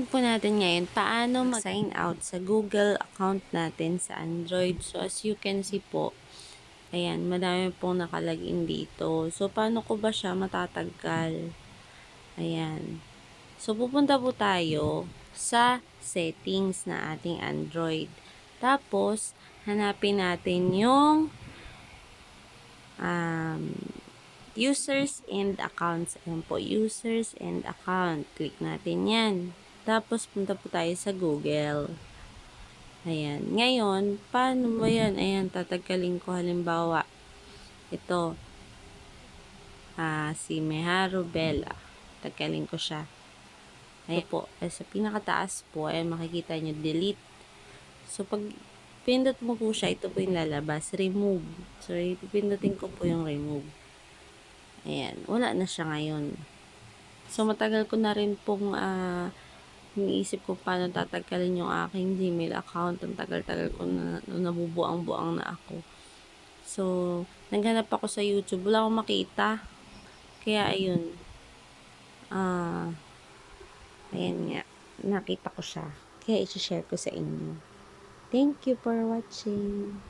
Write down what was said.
gagawin po natin ngayon, paano mag-sign out sa Google account natin sa Android. So, as you can see po, ayan, madami pong nakalagin dito. So, paano ko ba siya matatanggal? Ayan. So, pupunta po tayo sa settings na ating Android. Tapos, hanapin natin yung users and accounts. Ayan po, users and account. Click natin yan. Tapos, punta po tayo sa Google. Ayan. Ngayon, paano ba yan? Ayan, tatanggalin ko halimbawa. Ito. Si Meharu Bella. Tanggalin ko siya. Ayan po. Sa pinakataas po, ay makikita nyo, delete. So, pag pindot mo po siya, ito po yung lalabas. Remove. So, ipindutin ko po yung remove. Ayan, wala na siya ngayon. So, matagal ko na rin pong iniisip ko paano tatanggalin yung aking Gmail account. Ang tagal-tagal ko na nabubuang-buang na ako. So, naghanap ako sa YouTube. Wala akong makita. Kaya, ayun. Ayan nga. Nakita ko siya. Kaya, isi-share ko sa inyo. Thank you for watching.